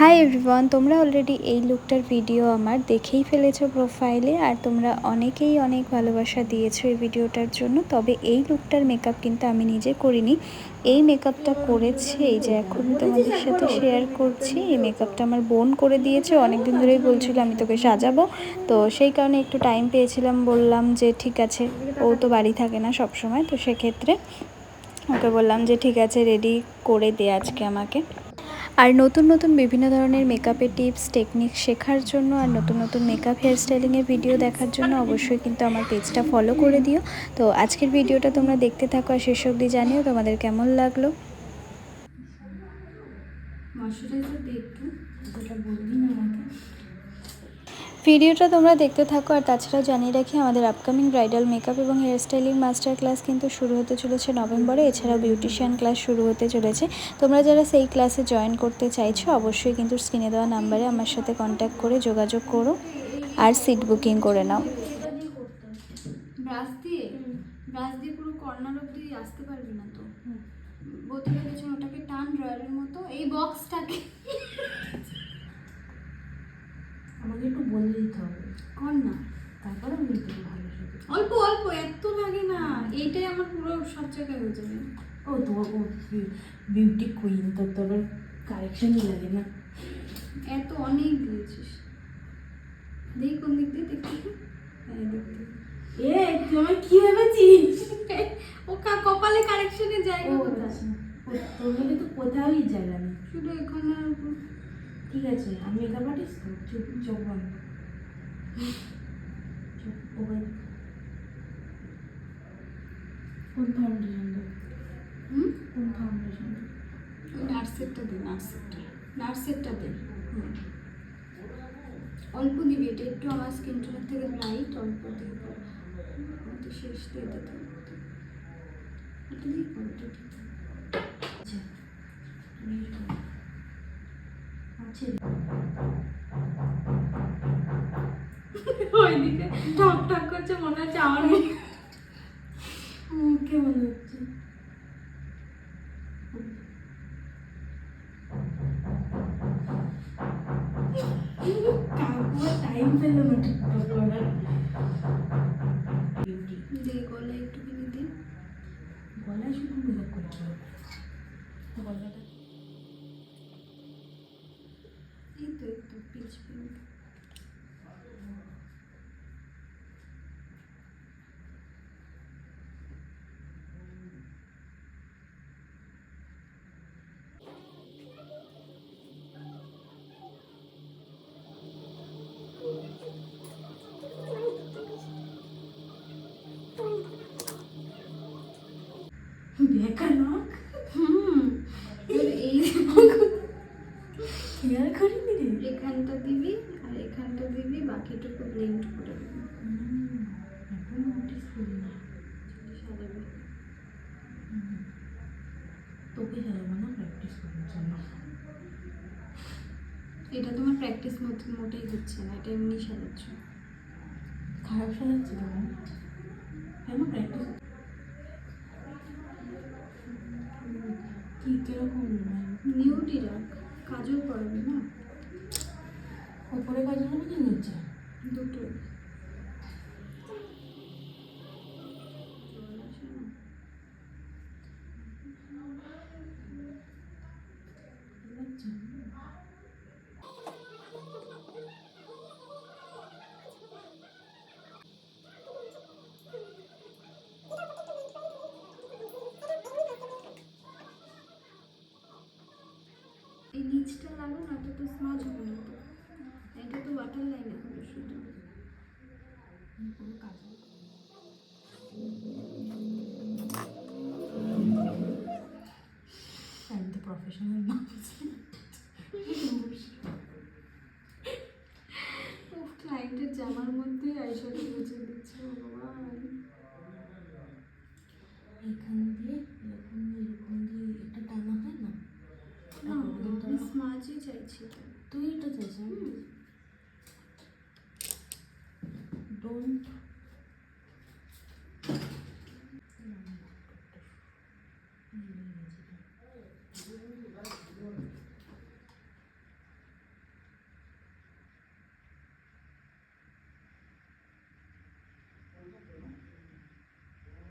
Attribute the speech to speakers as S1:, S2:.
S1: Hi everyone, তোমরা already এই লুকটার video আমার দেখেই ফেলেছো প্রোফাইলে, আর তোমরা অনেকেই অনেক ভালোবাসা দিয়েছো এই ভিডিওটার জন্য। তবে এই লুকটার মেকআপ কিন্তু আমি নিজে করিনি। এই মেকআপটা করেছে, এই যে এখন তোমাদের সাথে শেয়ার করছি, এই মেকআপটা আমার বোন করে দিয়েছে। অনেকদিন ধরেই বলছিল আমি তোকে সাজাবো, তো সেই কারণে একটু টাইম পেয়েছিলাম, বললাম যে ঠিক আছে, ও তো বাড়ি থাকে না সব সময়, তো সেক্ষেত্রে ওকে বললাম যে ঠিক আছে রেডি করে দে আজকে আমাকে। আর নতুন নতুন বিভিন্ন ধরনের মেকআপের টিপস টেকনিক শেখার জন্য আর নতুন নতুন মেকআপ হেয়ার স্টাইলিংয়ের ভিডিও দেখার জন্য অবশ্যই কিন্তু আমার পেজটা ফলো করে দিও। তো আজকের ভিডিওটা তোমরা দেখতে থাকো আর শেষ অবধি জানিও তোমাদের কেমন লাগলো। ভিডিওটা তোমরা দেখতে থাকো। আর তাছাড়াও জানিয়ে রাখি, আমাদের আপকামিং ব্রাইডাল মেকআপ এবং হেয়ার স্টাইলিং মাস্টার ক্লাস কিন্তু শুরু হতে চলেছে নভেম্বরে। এছাড়াও বিউটিশিয়ান ক্লাস শুরু হতে চলেছে। তোমরা যারা সেই ক্লাসে জয়েন করতে চাইছো অবশ্যই কিন্তু স্ক্রিনে দেওয়া নাম্বারে আমার সাথে কন্ট্যাক্ট করে যোগাযোগ করো আর সিট বুকিং করে নাও।
S2: ব্রাশ দিয়ে পুরো কর্নার অবধি আসতে পারবি না তো। বোতলের পেছনে ওটাকে টান ড্রয়ারের মতো, এই বক্সটাকে
S3: আমাকে একটু বলে দিতে হবে,
S2: কর না,
S3: তারপরে আমি একটু ভালো সাথে
S2: অল্প অল্প, এত লাগে না। এইটাই আমার পুরো সব জায়গায় হয়ে যাবে।
S3: ও তোমার বিউটি কুইন, তোর কারেকশনই লাগে না।
S2: এত অনেক দিয়েছিস, দেখি কোন দিক দিয়ে দেখতে। হ্যাঁ দেখতে।
S3: তুই আমার কি ভেবেছিস?
S2: ও কপালে কারেকশনের জায়গা কোথায়?
S3: তোর মধ্যে তো কোথাওই জায়গা নেই,
S2: শুধু এখানে।
S3: ঠিক আছে আমি মেকআপ আর্টিস্ট তো, চোখ বন্ধ, কোন ফাউন্ডেশন দেবো? কোন ফাউন্ডেশন দেবো?
S2: নার্সেরটা দে, নার্সেরটা দে। অল্প দিবি, এটা একটু আমার স্কিন টোনের থেকে লাইট, অল্প দিয়ে কর। তো শেষ দিয়ে দিতে হবে, এটা দিয়ে কর। ওইদিকে ঠক ঠক করছে, মনে হচ্ছে আমার
S3: মুখে মনে হচ্ছে টাইম পেলো না ঠিকঠাক করার।
S2: দে গলায় একটুখানি দে।
S3: গলায় শুধু মেকআপ করতে হবে, গলাটা
S2: এই তো একটু পিচ পিঙ্ক।
S3: বেকার নখ
S2: এই
S3: খেয়াল করিনি রে।
S2: এখানটা দিবি আর এখানটা দিবি, বাকিটুকু ব্লেন্ড করে দিবি।
S3: এখন নোটিস করি না,
S2: সাজাবি।
S3: তোকে সাজাবো না, প্র্যাকটিস করার জন্য।
S2: এটা তোমার প্র্যাকটিস মোটেই হচ্ছে না, এটা এমনি সাজাচ্ছ।
S3: খারাপ সাজাচ্ছি তো কেন? প্র্যাকটিস কি কিরকম
S2: নিউডি রাখ, কাজল পড়াবি না।
S3: ওপরে কাজ হবে না, নিচে
S2: দুটোই। এই নিচটা লাগো না, তো স্মাজ হবে না তো। এটা তো ওয়াটার লাইন হবে শুধু।
S3: কোনো কাজ আমি তো প্রফেশনাল না।
S2: ক্লায়েন্টের জামার মধ্যে আইশ্যাডো মুছে দিচ্ছে ভগবান।
S3: এখান দিয়ে এরকম এরকম দিয়ে এটা টানা হয় না?
S2: না আমি স্মাজই চাইছি তো।
S3: তুই এটা চাইছিস? ডোন্ট